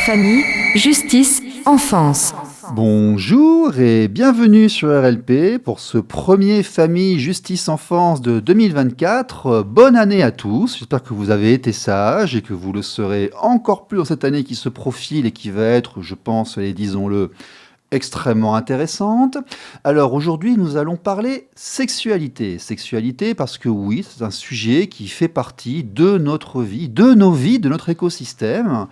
Famille, justice, enfance. Bonjour et bienvenue sur RLP pour ce premier Famille Justice Enfance de 2024. Bonne année à tous, j'espère que vous avez été sages et que vous le serez encore plus dans cette année qui se profile et qui va être, je pense, disons-le, extrêmement intéressante. Alors aujourd'hui, nous allons parler sexualité. Sexualité parce que oui, c'est un sujet qui fait partie de notre vie, de nos vies, de notre écosystème.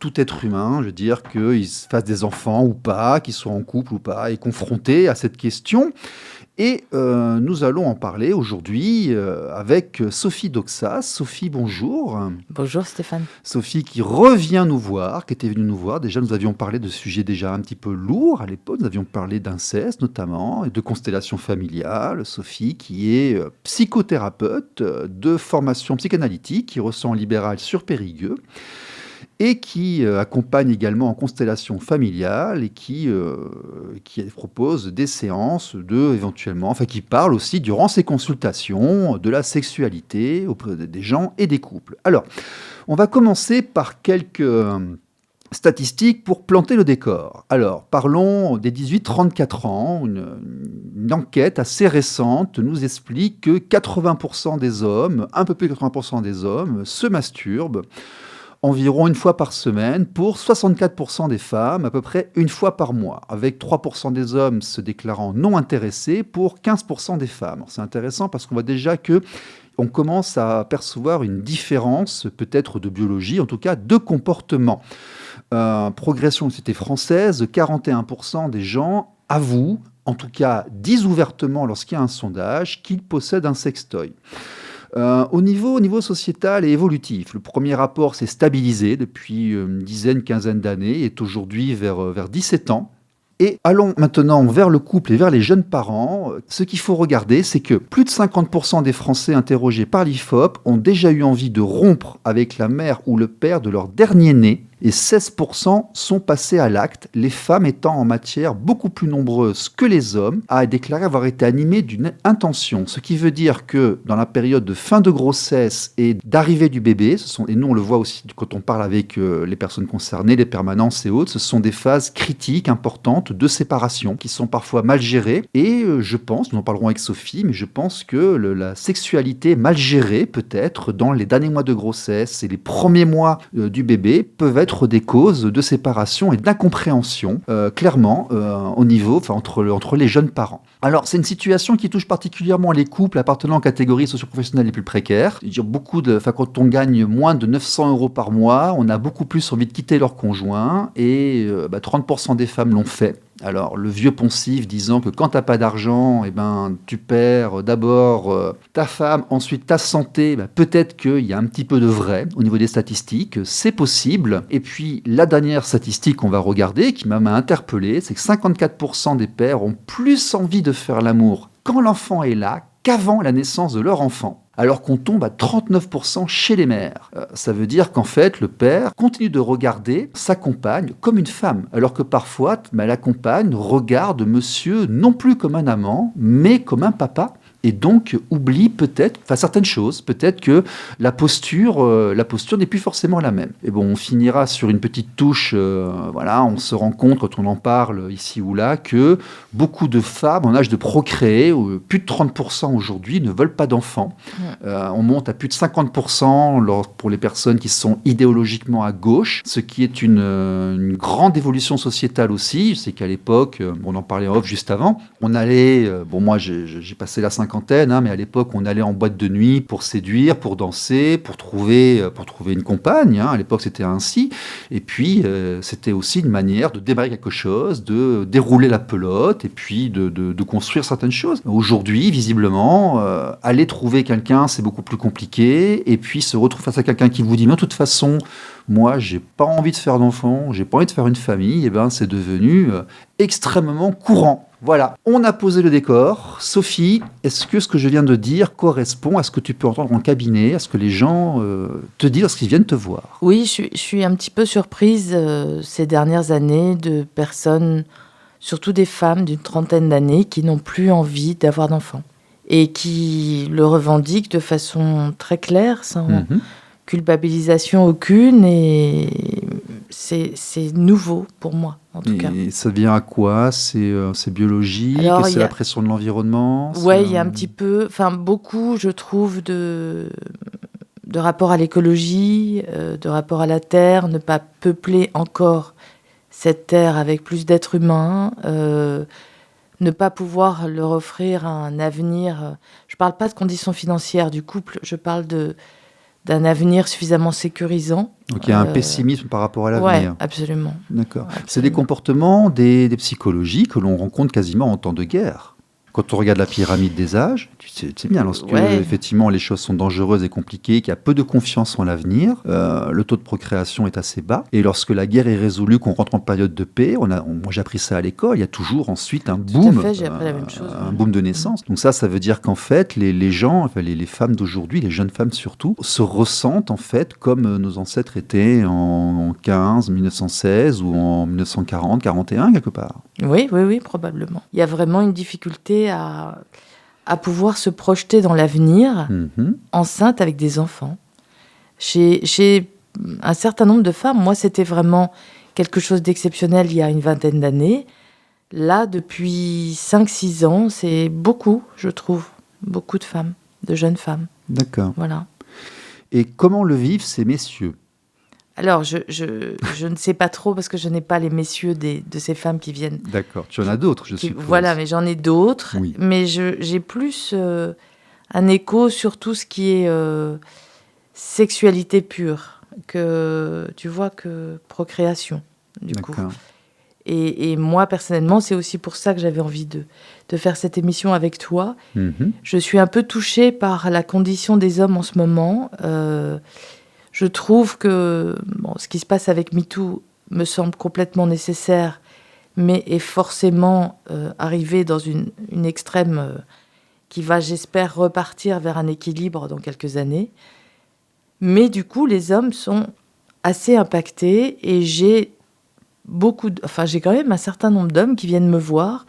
Tout être humain, je veux dire, qu'il se fasse des enfants ou pas, qu'il soit en couple ou pas, est confronté à cette question. Et nous allons en parler aujourd'hui avec Sophie Doxas. Sophie, bonjour. Bonjour Stéphane. Sophie qui revient nous voir, qui était venue nous voir. Déjà, nous avions parlé de sujets déjà un petit peu lourds à l'époque. Nous avions parlé d'inceste notamment et de constellation familiale. Sophie qui est psychothérapeute de formation psychanalytique, qui ressent en libéral sur Périgueux et qui accompagne également en constellation familiale et qui propose des séances qui parle aussi durant ses consultations de la sexualité auprès des gens et des couples. Alors, on va commencer par quelques statistiques pour planter le décor. Alors, parlons des 18-34 ans. Une enquête assez récente nous explique que 80% des hommes, un peu plus de 80% des hommes, se masturbent environ une fois par semaine, pour 64% des femmes, à peu près une fois par mois, avec 3% des hommes se déclarant non intéressés pour 15% des femmes. Alors, c'est intéressant parce qu'on voit déjà qu'on commence à percevoir une différence, peut-être de biologie, en tout cas de comportement. Progression de la société française, 41% des gens avouent, en tout cas disent ouvertement lorsqu'il y a un sondage, qu'ils possèdent un sextoy. Au niveau sociétal et évolutif, le premier rapport s'est stabilisé depuis une quinzaine d'années et est aujourd'hui vers 17 ans. Et allons maintenant vers le couple et vers les jeunes parents. Ce qu'il faut regarder, c'est que plus de 50% des Français interrogés par l'IFOP ont déjà eu envie de rompre avec la mère ou le père de leur dernier-né. Et 16% sont passés à l'acte, les femmes étant en matière beaucoup plus nombreuses que les hommes à déclarer avoir été animées d'une intention. Ce qui veut dire que dans la période de fin de grossesse et d'arrivée du bébé, et nous on le voit aussi quand on parle avec les personnes concernées, les permanences et autres, ce sont des phases critiques, importantes de séparation qui sont parfois mal gérées. Et je pense, nous en parlerons avec Sophie, mais je pense que la sexualité mal gérée peut-être dans les derniers mois de grossesse et les premiers mois du bébé peuvent être des causes de séparation et d'incompréhension, clairement, entre les jeunes parents. Alors, c'est une situation qui touche particulièrement les couples appartenant aux catégories socio-professionnelles les plus précaires. Quand on gagne moins de 900 € par mois, on a beaucoup plus envie de quitter leur conjoint et 30% des femmes l'ont fait. Alors, le vieux poncif disant que quand t'as pas d'argent, tu perds d'abord ta femme, ensuite ta santé, peut-être qu'il y a un petit peu de vrai au niveau des statistiques, c'est possible. Et puis, la dernière statistique qu'on va regarder, qui m'a interpellé, c'est que 54% des pères ont plus envie de faire l'amour quand l'enfant est là qu'avant la naissance de leur enfant. Alors qu'on tombe à 39% chez les mères. Ça veut dire qu'en fait, le père continue de regarder sa compagne comme une femme, alors que parfois, la compagne regarde monsieur non plus comme un amant, mais comme un papa. Et donc oublie peut-être, certaines choses, peut-être que la posture n'est plus forcément la même. Et bon, on finira sur une petite touche, on se rend compte quand on en parle ici ou là que beaucoup de femmes en âge de procréer, plus de 30% aujourd'hui, ne veulent pas d'enfants. On monte à plus de 50% pour les personnes qui sont idéologiquement à gauche, ce qui est une grande évolution sociétale aussi. C'est qu'à l'époque, on en parlait en off juste avant, on allait, moi j'ai passé la cinquantaine, cinquantaine, hein, mais à l'époque, on allait en boîte de nuit pour séduire, pour danser, pour trouver une compagne. Hein. À l'époque, c'était ainsi. Et puis, c'était aussi une manière de démarrer quelque chose, de dérouler la pelote et puis de construire certaines choses. Aujourd'hui, visiblement, aller trouver quelqu'un, c'est beaucoup plus compliqué. Et puis, se retrouver face à quelqu'un qui vous dit, mais de toute façon, moi, j'ai pas envie de faire d'enfant, j'ai pas envie de faire une famille, et ben, c'est devenu extrêmement courant. Voilà, on a posé le décor. Sophie, est-ce que ce que je viens de dire correspond à ce que tu peux entendre en cabinet, à ce que les gens te disent lorsqu'ils viennent te voir? Oui, je suis un petit peu surprise ces dernières années de personnes, surtout des femmes d'une trentaine d'années, qui n'ont plus envie d'avoir d'enfants et qui le revendiquent de façon très claire, sans culpabilisation aucune, et c'est nouveau pour moi, en tout cas. Et ça vient à quoi? C'est biologique? Alors, C'est la pression de l'environnement? Ouais, il y a un petit peu, enfin beaucoup, je trouve, de rapport à l'écologie, de rapport à la Terre, ne pas peupler encore cette Terre avec plus d'êtres humains, ne pas pouvoir leur offrir un avenir. Je ne parle pas de conditions financières du couple, je parle d'un avenir suffisamment sécurisant. Donc il y a un pessimisme par rapport à l'avenir. Oui, absolument. D'accord. Absolument. C'est des comportements, des psychologies que l'on rencontre quasiment en temps de guerre. Quand on regarde la pyramide des âges, tu sais bien, lorsque effectivement les choses sont dangereuses et compliquées, qu'il y a peu de confiance en l'avenir, le taux de procréation est assez bas. Et lorsque la guerre est résolue, qu'on rentre en période de paix, moi j'ai appris ça à l'école, il y a toujours ensuite un boom, tout à fait, j'ai appris la même chose, un boom de naissance. Donc ça veut dire qu'en fait, les gens, enfin, les femmes d'aujourd'hui, les jeunes femmes surtout, se ressentent en fait comme nos ancêtres étaient en 1916 ou en 1940, 41 quelque part. Oui, probablement. Il y a vraiment une difficulté à pouvoir se projeter dans l'avenir enceinte avec des enfants. Chez un certain nombre de femmes, moi, c'était vraiment quelque chose d'exceptionnel il y a une vingtaine d'années. Là, depuis 5-6 ans, c'est beaucoup, je trouve, beaucoup de femmes, de jeunes femmes. D'accord. Voilà. Et comment le vivent ces messieurs? Alors, je ne sais pas trop parce que je n'ai pas les messieurs de ces femmes qui viennent. D'accord, tu en as d'autres, je suppose. Voilà, mais j'en ai d'autres. Oui. Mais j'ai plus un écho sur tout ce qui est sexualité pure, que procréation, du coup. Et moi, personnellement, c'est aussi pour ça que j'avais envie de faire cette émission avec toi. Je suis un peu touchée par la condition des hommes en ce moment. Je trouve que ce qui se passe avec MeToo me semble complètement nécessaire, mais est forcément arrivé dans une extrême qui va, j'espère, repartir vers un équilibre dans quelques années. Mais du coup, les hommes sont assez impactés et j'ai quand même un certain nombre d'hommes qui viennent me voir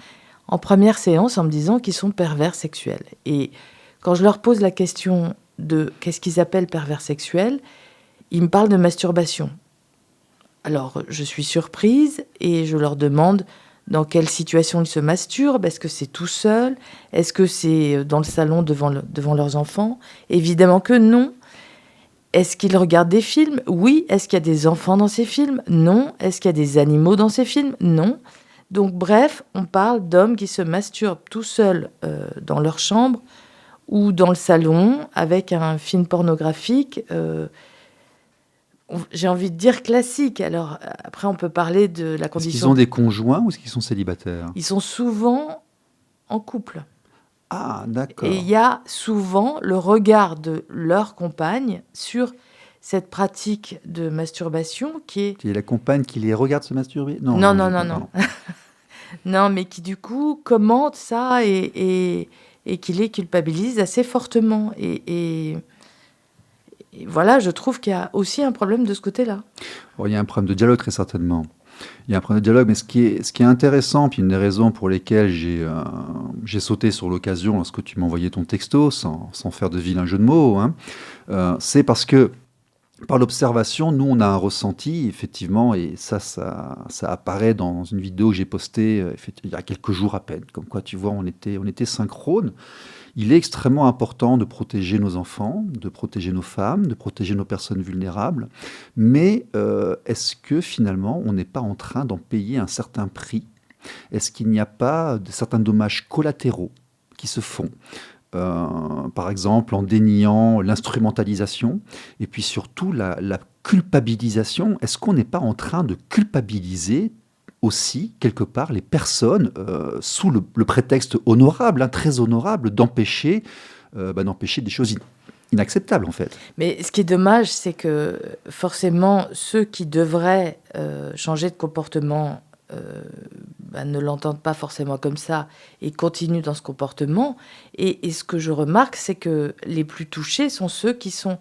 en première séance en me disant qu'ils sont pervers sexuels. Et quand je leur pose la question de qu'est-ce qu'ils appellent pervers sexuel, ils me parlent de masturbation. Alors, je suis surprise et je leur demande dans quelle situation ils se masturbent. Est-ce que c'est tout seul? Est-ce que c'est dans le salon devant leurs enfants? Évidemment que non. Est-ce qu'ils regardent des films? Oui. Est-ce qu'il y a des enfants dans ces films? Non. Est-ce qu'il y a des animaux dans ces films? Non. Donc, bref, on parle d'hommes qui se masturbent tout seuls dans leur chambre ou dans le salon avec un film pornographique j'ai envie de dire classique. Alors, après, on peut parler de la condition... Est-ce qu'ils ont des conjoints ou est-ce qu'ils sont célibataires? Ils sont souvent en couple. Ah, d'accord. Et il y a souvent le regard de leur compagne sur cette pratique de masturbation qui est... Il y a la compagne qui les regarde se masturber? Non. Non, mais qui, du coup, commente ça et qui les culpabilise assez fortement. Et voilà, je trouve qu'il y a aussi un problème de ce côté-là. Bon, il y a un problème de dialogue, très certainement. Il y a un problème de dialogue, mais ce qui est intéressant, puis une des raisons pour lesquelles j'ai sauté sur l'occasion lorsque tu m'envoyais ton texto, sans faire de vilain jeu de mots, c'est parce que, par l'observation, nous, on a un ressenti, effectivement, et ça apparaît dans une vidéo que j'ai postée il y a quelques jours à peine. Comme quoi, tu vois, on était synchrones. Il est extrêmement important de protéger nos enfants, de protéger nos femmes, de protéger nos personnes vulnérables. Mais est-ce que finalement, on n'est pas en train d'en payer un certain prix? Est-ce qu'il n'y a pas de certains dommages collatéraux qui se font? par exemple en déniant l'instrumentalisation, et puis surtout la culpabilisation. Est-ce qu'on n'est pas en train de culpabiliser aussi, quelque part, les personnes, sous le prétexte honorable, très honorable, d'empêcher des choses inacceptables, en fait. Mais ce qui est dommage, c'est que forcément, ceux qui devraient changer de comportement ne l'entendent pas forcément comme ça et continuent dans ce comportement. Et ce que je remarque, c'est que les plus touchés sont ceux qui sont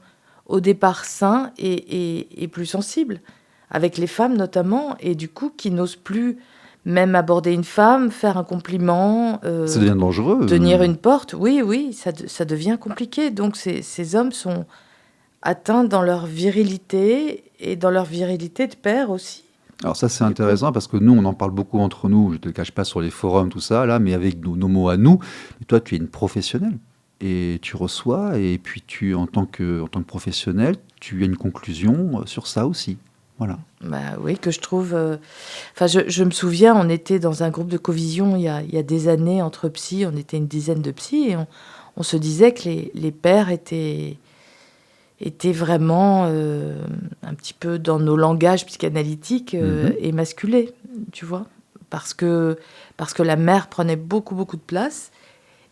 au départ sains et plus sensibles, avec les femmes notamment, et du coup qui n'osent plus même aborder une femme, faire un compliment, ça devient dangereux. Tenir une porte. Oui, ça devient compliqué. Donc ces hommes sont atteints dans leur virilité et dans leur virilité de père aussi. Alors ça, c'est intéressant parce que nous, on en parle beaucoup entre nous, je ne te le cache pas sur les forums, tout ça, là, mais avec nos mots à nous. Mais toi, tu es une professionnelle et tu reçois, et puis en tant que professionnelle, tu as une conclusion sur ça aussi. Voilà. Oui, que je trouve... je me souviens, on était dans un groupe de covision il y a des années entre psys, on était une dizaine de psys, et on se disait que les pères étaient vraiment un petit peu dans nos langages psychanalytiques émasculés, tu vois, parce que la mère prenait beaucoup de place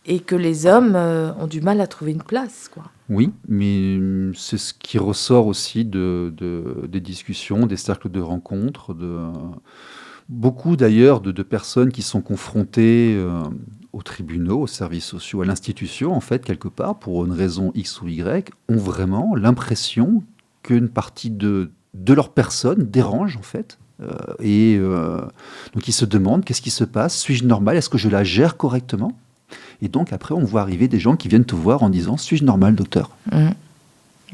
et que les hommes ont du mal à trouver une place, quoi. Oui, mais c'est ce qui ressort aussi des discussions, des cercles de rencontres, beaucoup d'ailleurs de personnes qui sont confrontées aux tribunaux, aux services sociaux, à l'institution, en fait, quelque part, pour une raison X ou Y, ont vraiment l'impression qu'une partie de leur personne dérange, en fait. Donc ils se demandent, qu'est-ce qui se passe? Suis-je normal? Est-ce que je la gère correctement? Et donc après, on voit arriver des gens qui viennent te voir en disant « Suis-je normal, docteur ?»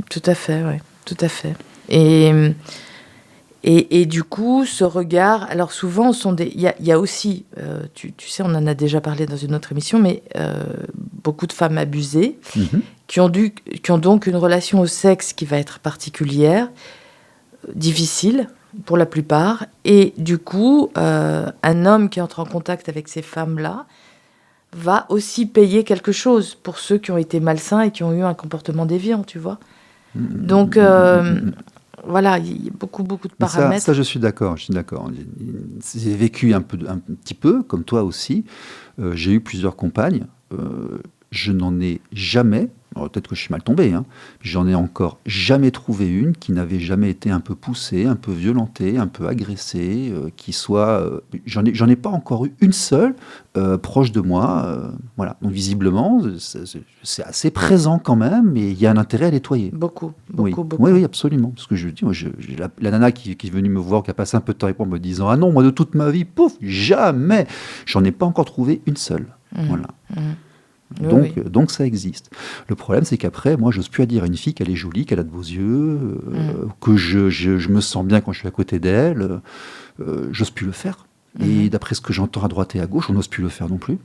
Tout à fait, oui, tout à fait. Et du coup, ce regard... Alors souvent, il y a aussi, tu sais, on en a déjà parlé dans une autre émission, mais beaucoup de femmes abusées qui ont donc une relation au sexe qui va être particulière, difficile pour la plupart. Et du coup, un homme qui entre en contact avec ces femmes-là va aussi payer quelque chose pour ceux qui ont été malsains et qui ont eu un comportement déviant, tu vois. Donc, voilà, il y a beaucoup de paramètres. Ça, je suis d'accord. J'ai vécu un petit peu, comme toi aussi. J'ai eu plusieurs compagnes. Je n'en ai jamais, alors peut-être que je suis mal tombé, j'en ai encore jamais trouvé une qui n'avait jamais été un peu poussée, un peu violentée, un peu agressée, qui soit... j'en ai pas encore eu une seule proche de moi. Voilà. Donc visiblement, c'est assez présent quand même, mais il y a un intérêt à nettoyer. Beaucoup. Oui, absolument. Parce que je dis, moi, la nana qui est venue me voir, qui a passé un peu de temps avec moi, me disant « Ah non, moi de toute ma vie, pouf, jamais !» J'en ai pas encore trouvé une seule. Voilà. Donc ça existe. Le problème, c'est qu'après, moi, j'ose plus à dire à une fille qu'elle est jolie, qu'elle a de beaux yeux, que je me sens bien quand je suis à côté d'elle. J'ose plus le faire. Et d'après ce que j'entends à droite et à gauche, on n'ose plus le faire non plus.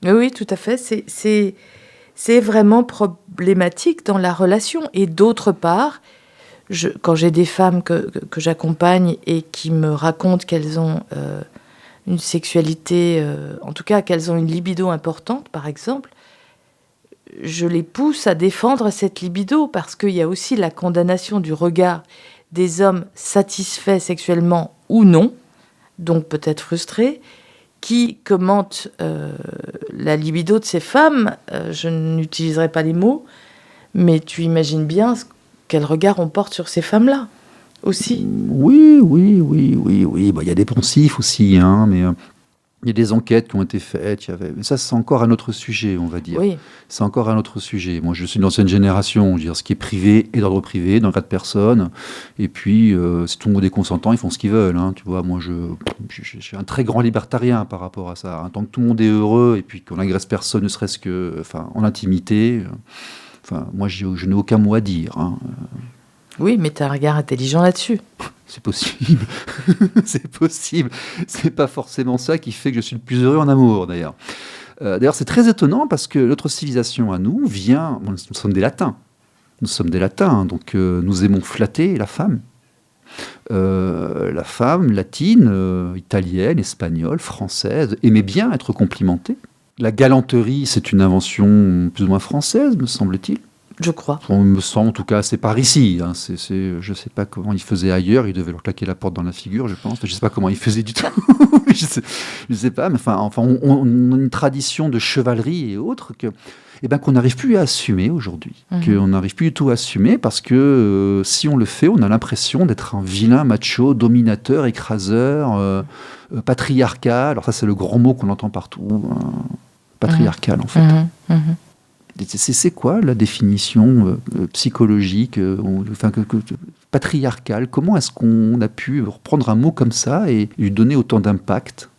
Oui, tout à fait. C'est vraiment problématique dans la relation. Et d'autre part, quand j'ai des femmes que j'accompagne et qui me racontent qu'elles ont... une sexualité, en tout cas qu'elles ont une libido importante, par exemple, je les pousse à défendre cette libido parce qu'il y a aussi la condamnation du regard des hommes satisfaits sexuellement ou non, donc peut-être frustrés, qui commentent la libido de ces femmes. Je n'utiliserai pas les mots, mais tu imagines bien quel regard on porte sur ces femmes-là. Aussi. Oui. Il y a des poncifs aussi, mais il y a des enquêtes qui ont été faites. Mais ça, c'est encore un autre sujet, on va dire. Oui. C'est encore un autre sujet. Moi, je suis de l'ancienne génération. Je veux dire, ce qui est privé est d'ordre privé, dans le cas de personne. Et puis, si tout le monde est consentant, ils font ce qu'ils veulent. Tu vois, moi, je suis un très grand libertarien par rapport à ça. Tant que tout le monde est heureux et puis qu'on n'agresse personne, ne serait-ce que, en intimité. Moi, je n'ai aucun mot à dire. Oui, mais tu as un regard intelligent là-dessus. C'est possible. C'est possible. C'est pas forcément ça qui fait que je suis le plus heureux en amour, d'ailleurs. D'ailleurs, c'est très étonnant parce que notre civilisation à nous vient... Nous sommes des latins. Donc nous aimons flatter la femme. La femme latine, italienne, espagnole, française, aimait bien être complimentée. La galanterie, c'est une invention plus ou moins française, me semble-t-il. Je crois. On me semble, en tout cas, c'est par ici. Hein. Je ne sais pas comment il faisait ailleurs. Il devait leur claquer la porte dans la figure, je pense. Je ne sais pas comment il faisait du tout. je ne sais pas. Mais enfin, on a une tradition de chevalerie et autres qu'on n'arrive plus à assumer aujourd'hui. Qu'on n'arrive plus du tout à assumer parce que si on le fait, on a l'impression d'être un vilain macho, dominateur, écraseur, patriarcal. Alors ça, c'est le grand mot qu'on entend partout. Patriarcal, en fait. C'est quoi la définition psychologique, patriarcale? Comment est-ce qu'on a pu reprendre un mot comme ça et lui donner autant d'impact?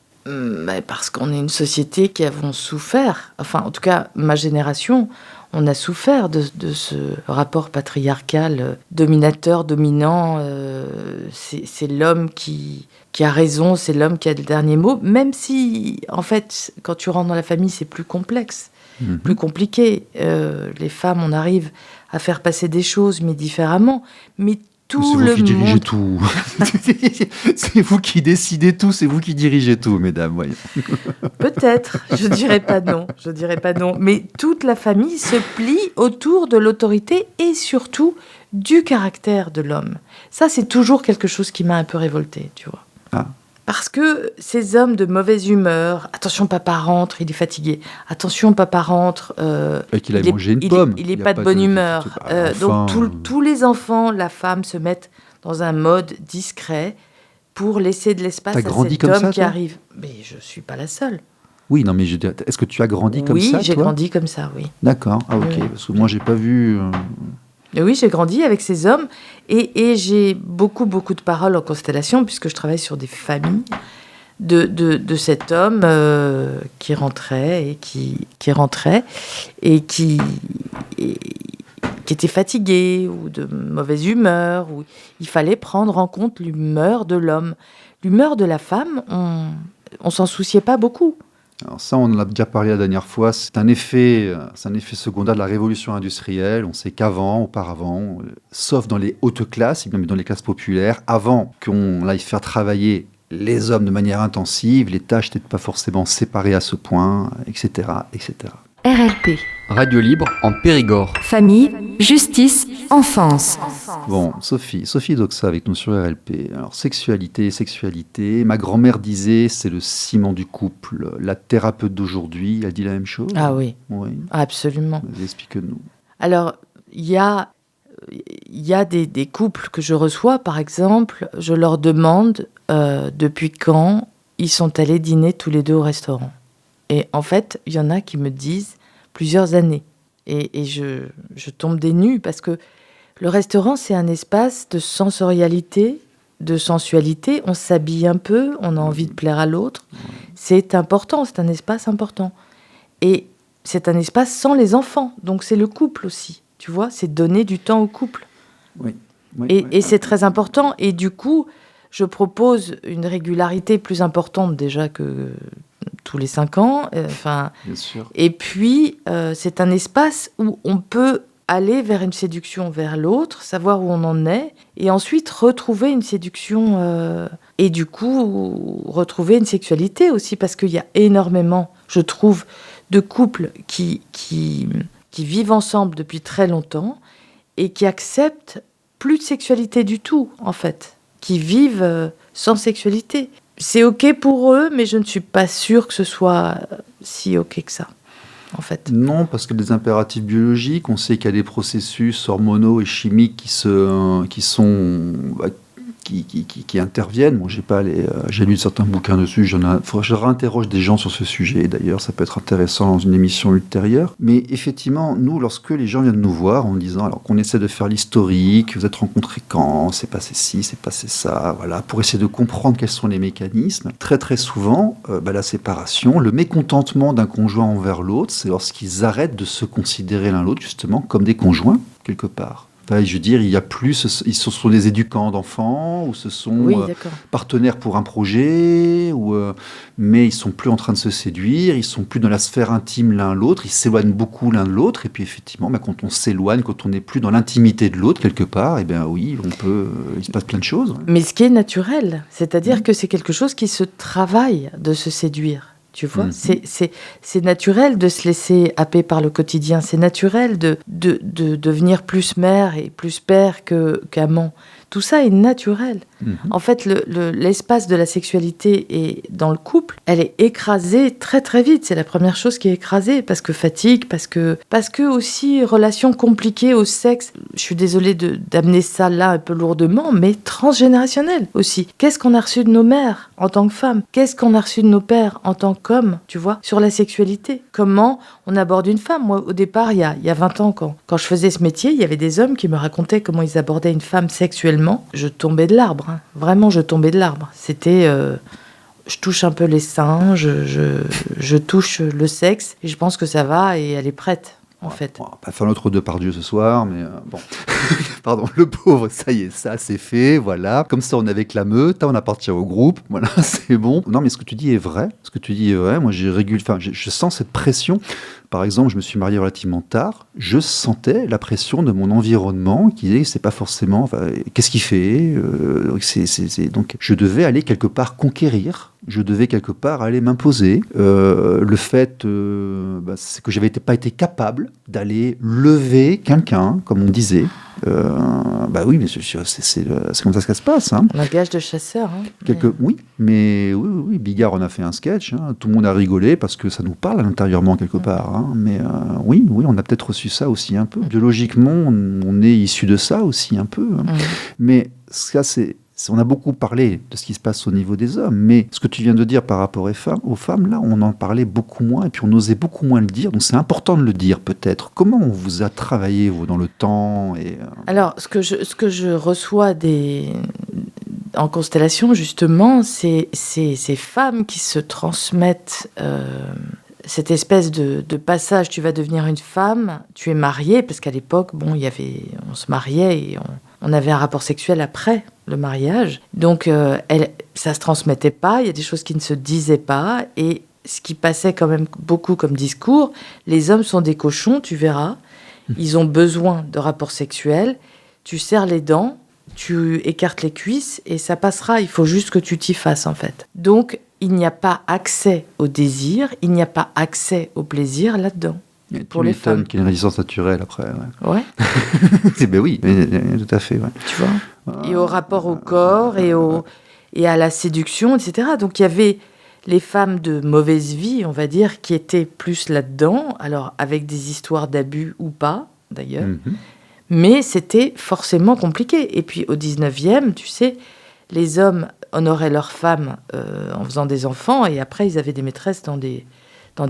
Parce qu'on est une société qui avons souffert, enfin en tout cas ma génération, on a souffert de ce rapport patriarcal, dominateur, dominant, c'est l'homme qui a raison, c'est l'homme qui a le dernier mot, même si en fait quand tu rentres dans la famille c'est plus complexe. Plus compliqué. Les femmes, on arrive à faire passer des choses, mais différemment. Mais tout le monde... C'est vous qui dirigez tout. C'est vous qui décidez tout, c'est vous qui dirigez tout, mesdames. Voyez. Peut-être, je dirais pas non. Mais toute la famille se plie autour de l'autorité et surtout du caractère de l'homme. Ça, c'est toujours quelque chose qui m'a un peu révoltée, tu vois. Ah. Parce que ces hommes de mauvaise humeur, attention papa rentre, il est fatigué, attention papa rentre, qu'il a mangé une pomme. Il n'est pas de bonne humeur. Donc tous les enfants, la femme se mettent dans un mode discret pour laisser de l'espace à cet homme qui arrive. Mais je ne suis pas la seule. Oui, non mais est-ce que tu as grandi comme ça, Oui, j'ai grandi comme ça, oui. D'accord, ok, oui. Parce que moi j'ai pas vu... Oui, j'ai grandi avec ces hommes et j'ai beaucoup de paroles en constellation puisque je travaille sur des familles de cet homme qui rentrait et qui était fatigué ou de mauvaise humeur. Où il fallait prendre en compte l'humeur de l'homme. L'humeur de la femme, on s'en souciait pas beaucoup. Alors ça, on en a déjà parlé la dernière fois, c'est un effet secondaire de la révolution industrielle. On sait auparavant, sauf dans les hautes classes, et même dans les classes populaires, avant qu'on aille faire travailler les hommes de manière intensive, les tâches n'étaient pas forcément séparées à ce point, etc., etc. RLP. Radio libre en Périgord. Famille, justice, enfance. Bon, Sophie Doxa avec nous sur RLP. Alors, sexualité. Ma grand-mère disait, c'est le ciment du couple. La thérapeute d'aujourd'hui, elle dit la même chose? Ah oui, oui. Absolument. Explique-nous. Alors, il y a des couples que je reçois, par exemple, je leur demande depuis quand ils sont allés dîner tous les deux au restaurant. Et en fait, il y en a qui me disent plusieurs années. Et je tombe des nues parce que le restaurant, c'est un espace de sensorialité, de sensualité. On s'habille un peu, on a envie de plaire à l'autre. C'est important, c'est un espace important. Et c'est un espace sans les enfants. Donc c'est le couple aussi, tu vois, c'est donner du temps au couple. Oui. Et c'est très important. Et du coup, je propose une régularité plus importante déjà que tous les 5 ans. Bien sûr. Et puis, c'est un espace où on peut aller vers une séduction vers l'autre, savoir où on en est, et ensuite retrouver une séduction, et du coup, retrouver une sexualité aussi, parce qu'il y a énormément, je trouve, de couples qui vivent ensemble depuis très longtemps et qui acceptent plus de sexualité du tout, en fait, qui vivent sans sexualité. C'est OK pour eux, mais je ne suis pas sûre que ce soit si OK que ça, en fait. Non, parce que les impératifs biologiques, on sait qu'il y a des processus hormonaux et chimiques qui interviennent. Bon, j'ai lu certains bouquins dessus, je réinterroge des gens sur ce sujet, d'ailleurs, ça peut être intéressant dans une émission ultérieure. Mais effectivement, nous, lorsque les gens viennent nous voir en disant, alors qu'on essaie de faire l'historique, vous êtes rencontrés quand, c'est passé ci, c'est passé ça, voilà, pour essayer de comprendre quels sont les mécanismes, très très souvent, la séparation, le mécontentement d'un conjoint envers l'autre, c'est lorsqu'ils arrêtent de se considérer l'un l'autre, justement, comme des conjoints, quelque part. Je veux dire, il y a plus, ce sont des éducants d'enfants, ou ce sont partenaires pour un projet, mais ils sont plus en train de se séduire, ils sont plus dans la sphère intime l'un l'autre, ils s'éloignent beaucoup l'un de l'autre, et puis effectivement, quand on s'éloigne, quand on n'est plus dans l'intimité de l'autre quelque part, oui, il se passe plein de choses. Mais ce qui est naturel, c'est-à-dire que c'est quelque chose qui se travaille de se séduire. Tu vois, c'est naturel de se laisser happer par le quotidien. C'est naturel de devenir plus mère et plus père qu'amant. Tout ça est naturel. En fait, l'espace de la sexualité et dans le couple, elle est écrasée très très vite. C'est la première chose qui est écrasée parce que fatigue, parce que aussi relation compliquée au sexe. Je suis désolée d'amener ça là un peu lourdement, mais transgénérationnel aussi. Qu'est-ce qu'on a reçu de nos mères en tant que femmes? Qu'est-ce qu'on a reçu de nos pères en tant qu'hommes, tu vois, sur la sexualité? Comment on aborde une femme? Moi, au départ, il y a 20 ans, quand je faisais ce métier, il y avait des hommes qui me racontaient comment ils abordaient une femme sexuellement. Je tombais de l'arbre. Vraiment, je tombais de l'arbre. C'était... je touche un peu les seins, je touche le sexe, et je pense que ça va, et elle est prête, en fait. On va pas faire notre Depardieu ce soir, mais bon. Pardon, le pauvre, ça y est, ça c'est fait, voilà. Comme ça, on est avec la meute, on appartient au groupe, voilà, c'est bon. Non, mais ce que tu dis est vrai. Moi, je sens cette pression. Par exemple, je me suis marié relativement tard. Je sentais la pression de mon environnement qui disait que c'est pas forcément. Qu'est-ce qu'il fait Donc, je devais aller quelque part conquérir. Je devais quelque part aller m'imposer. Le fait, c'est que j'avais pas été capable d'aller lever quelqu'un, comme on disait. Oui, mais c'est comme ça que ça se passe. Hein. Un gage de chasseur. Hein. Oui, Bigard en a fait un sketch. Hein. Tout le monde a rigolé parce que ça nous parle intérieurement quelque part. Hein. Mais oui, on a peut-être reçu ça aussi un peu. Biologiquement, on est issu de ça aussi un peu. Hein. Mais ça, on a beaucoup parlé de ce qui se passe au niveau des hommes, mais ce que tu viens de dire par rapport aux femmes, là, on en parlait beaucoup moins, et puis on osait beaucoup moins le dire, donc c'est important de le dire peut-être. Comment on vous a travaillé, vous, dans le temps Alors, ce que je reçois en constellation, justement, c'est ces femmes qui se transmettent cette espèce de passage, tu vas devenir une femme, tu es mariée, parce qu'à l'époque, on se mariait et on avait un rapport sexuel après le mariage. Donc, ça se transmettait pas. Il y a des choses qui ne se disaient pas. Et ce qui passait quand même beaucoup comme discours, les hommes sont des cochons, tu verras. Ils ont besoin de rapports sexuels. Tu serres les dents, tu écartes les cuisses et ça passera. Il faut juste que tu t'y fasses, en fait. Donc, il n'y a pas accès au désir, il n'y a pas accès au plaisir là-dedans. Pour les femmes. Qu'il y a une résistance naturelle après. Ouais. Oui, tout à fait. Ouais. Tu vois. Et au rapport au corps et à la séduction, etc. Donc il y avait les femmes de mauvaise vie, on va dire, qui étaient plus là-dedans, alors avec des histoires d'abus ou pas, d'ailleurs. Mm-hmm. Mais c'était forcément compliqué. Et puis au 19e, tu sais, les hommes honoraient leurs femmes en faisant des enfants et après ils avaient des maîtresses dans des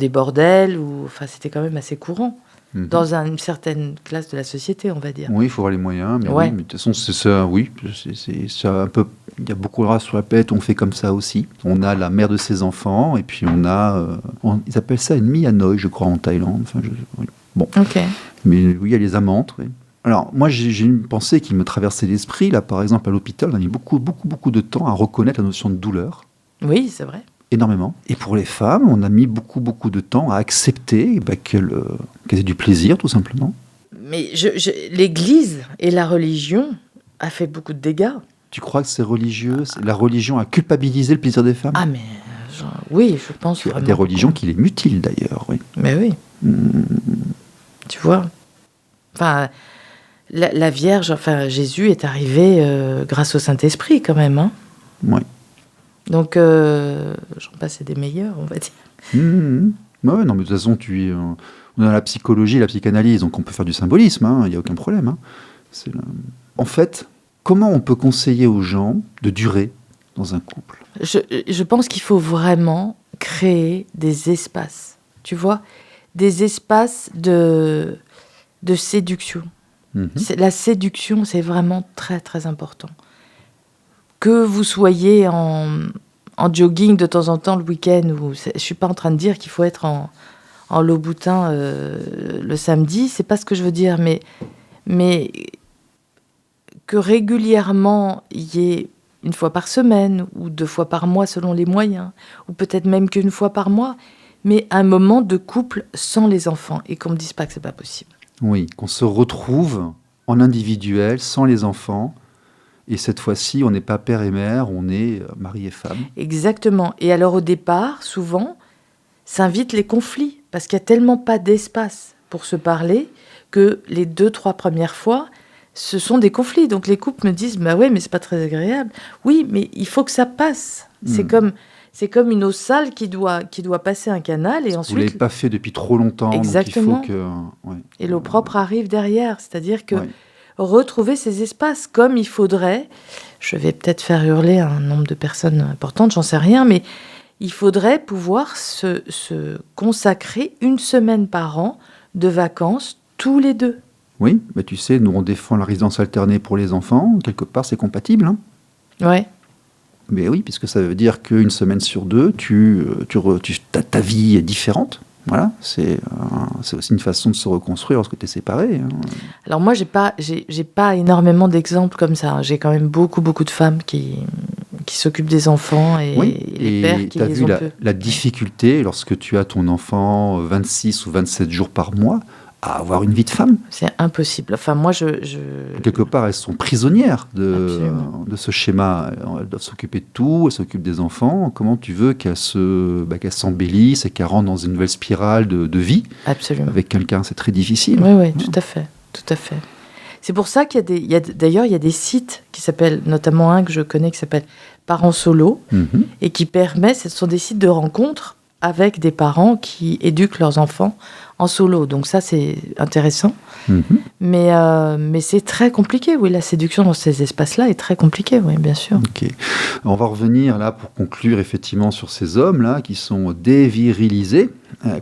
bordels, c'était quand même assez courant, dans une certaine classe de la société, on va dire. Oui, il faut avoir les moyens, mais de toute façon, c'est ça, c'est ça un peu, il y a beaucoup de races sur la planète, on fait comme ça aussi. On a la mère de ses enfants, et puis on a, ils appellent ça une Mianoi, je crois, en Thaïlande. Bon. Ok. Mais oui, il y a les amantes, oui. Alors, moi, j'ai une pensée qui me traversait l'esprit, là, par exemple, à l'hôpital, on a mis beaucoup de temps à reconnaître la notion de douleur. Oui, c'est vrai. Énormément. Et pour les femmes, on a mis beaucoup de temps à accepter qu'elles aient du plaisir, tout simplement. Mais l'Église et la religion a fait beaucoup de dégâts. Tu crois que c'est religieux? La religion a culpabilisé le plaisir des femmes? Ah, mais oui, je pense vraiment. Il y a des religions qui les mutilent, d'ailleurs, oui. Mais oui. Tu vois. Enfin, la Vierge, Jésus est arrivé grâce au Saint-Esprit, quand même. Hein. Oui. Donc, j'en passe des meilleurs, on va dire. Ouais, non, mais de toute façon, on a la psychologie, la psychanalyse, donc on peut faire du symbolisme, il n'y a aucun problème. Hein. En fait, comment on peut conseiller aux gens de durer dans un couple? Je pense qu'il faut vraiment créer des espaces, tu vois, des espaces de séduction. La séduction, c'est vraiment très, très important. Que vous soyez en jogging de temps en temps le week-end, je ne suis pas en train de dire qu'il faut être en Louboutin le samedi, c'est pas ce que je veux dire, mais que régulièrement il y ait une fois par semaine ou 2 fois par mois selon les moyens, ou peut-être même qu'une fois par mois, mais un moment de couple sans les enfants, et qu'on ne me dise pas que c'est pas possible. Oui, qu'on se retrouve en individuel, sans les enfants. Et cette fois-ci, on n'est pas père et mère, on est mari et femme. Exactement. Et alors au départ, souvent, s'invite les conflits, parce qu'il n'y a tellement pas d'espace pour se parler que les 2-3 premières fois, ce sont des conflits. Donc les couples me disent, bah ouais, mais c'est pas très agréable. Oui, mais il faut que ça passe. C'est comme une eau sale qui doit passer un canal et ensuite... Vous l'avez pas fait depuis trop longtemps. Exactement. Donc il faut que... Et l'eau propre arrive derrière. C'est-à-dire que retrouver ces espaces comme il faudrait... Je vais peut-être faire hurler un nombre de personnes importantes, j'en sais rien, mais il faudrait pouvoir se consacrer 1 semaine par an de vacances tous les 2. Oui, mais tu sais, nous on défend la résidence alternée pour les enfants. Quelque part, c'est compatible. Hein. Ouais. Mais oui, puisque ça veut dire qu'une semaine sur 2, ta vie est différente. Voilà, c'est aussi une façon de se reconstruire lorsque tu es séparé. Hein. Alors moi, j'ai pas énormément d'exemples comme ça. J'ai quand même beaucoup de femmes qui s'occupent des enfants et les pères qui les ont peu. La difficulté lorsque tu as ton enfant 26 ou 27 jours par mois à avoir une vie de femme. C'est impossible. Enfin, moi, Quelque part, elles sont prisonnières de ce schéma. Elles doivent s'occuper de tout, elles s'occupent des enfants. Comment tu veux qu'elles s'embellissent et qu'elles rentrent dans une nouvelle spirale de vie avec quelqu'un? C'est très difficile. Oui, tout à fait. C'est pour ça qu'il y a des sites qui s'appellent, notamment un que je connais qui s'appelle Parents Solo, et qui permet, ce sont des sites de rencontres avec des parents qui éduquent leurs enfants en solo. Donc ça, c'est intéressant. Mais c'est très compliqué, oui. La séduction dans ces espaces-là est très compliquée, oui, bien sûr. Ok. On va revenir là pour conclure effectivement sur ces hommes-là qui sont dévirilisés,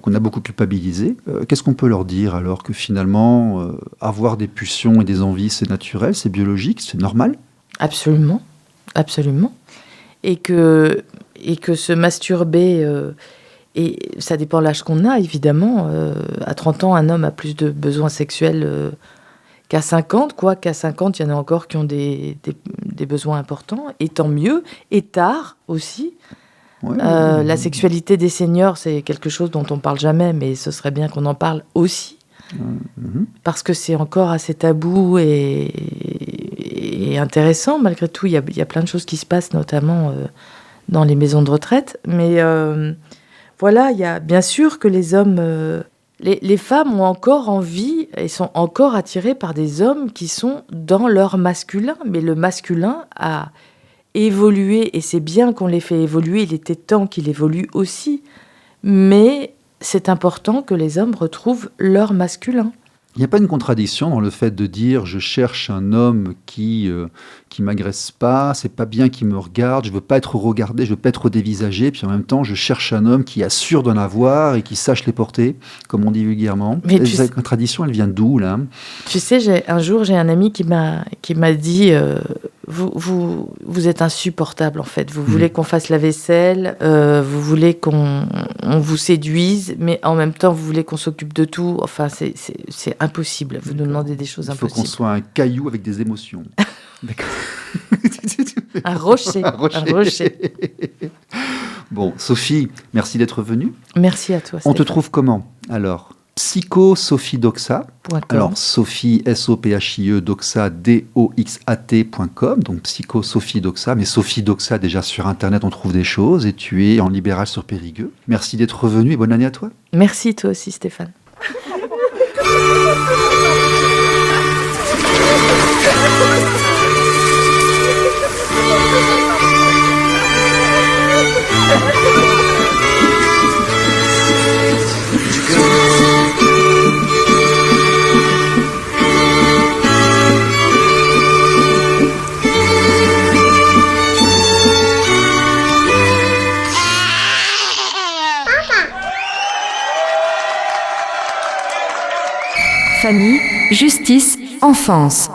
qu'on a beaucoup culpabilisés. Qu'est-ce qu'on peut leur dire alors que finalement, avoir des pulsions et des envies, c'est naturel, c'est biologique, c'est normal? Absolument. Et que se masturber... Et ça dépend de l'âge qu'on a, évidemment. À 30 ans, un homme a plus de besoins sexuels qu'à 50. Qu'à 50, il y en a encore qui ont des besoins importants. Et tant mieux. Et tard aussi. La sexualité des seniors, c'est quelque chose dont on ne parle jamais, mais ce serait bien qu'on en parle aussi. Parce que c'est encore assez tabou et intéressant. Malgré tout, il y a plein de choses qui se passent, notamment dans les maisons de retraite. Mais... Voilà, il y a bien sûr que les hommes, les femmes ont encore envie et sont encore attirées par des hommes qui sont dans leur masculin. Mais le masculin a évolué et c'est bien qu'on les fait évoluer. Il était temps qu'il évolue aussi. Mais c'est important que les hommes retrouvent leur masculin. Il n'y a pas une contradiction dans le fait de dire je cherche un homme qui m'agresse pas, c'est pas bien qu'il me regarde, je veux pas être regardé, je veux pas être dévisagé, puis en même temps je cherche un homme qui assure d'en avoir et qui sache les porter, comme on dit vulgairement. Mais cette contradiction, elle vient d'où là? Tu sais, un jour j'ai un ami qui m'a dit vous êtes insupportable en fait. Vous voulez qu'on fasse la vaisselle, vous voulez qu'on vous séduise, mais en même temps vous voulez qu'on s'occupe de tout. Enfin c'est impossible. Vous nous demandez des choses impossibles. Il faut qu'on soit un caillou avec des émotions. D'accord. Un rocher. Bon, Sophie, merci d'être venue. Merci à toi, Stéphane. On te trouve comment alors? Psycho-Sophie-Doxa. Alors, Sophie, S-O-P-H-I-E, Doxa, D-O-X-A-T.com. Donc, Psycho-Sophie-Doxa. Mais Sophie Doxa, déjà sur Internet, on trouve des choses. Et tu es en libéral sur Périgueux. Merci d'être revenu et bonne année à toi. Merci, toi aussi, Stéphane. Famille, justice, enfance.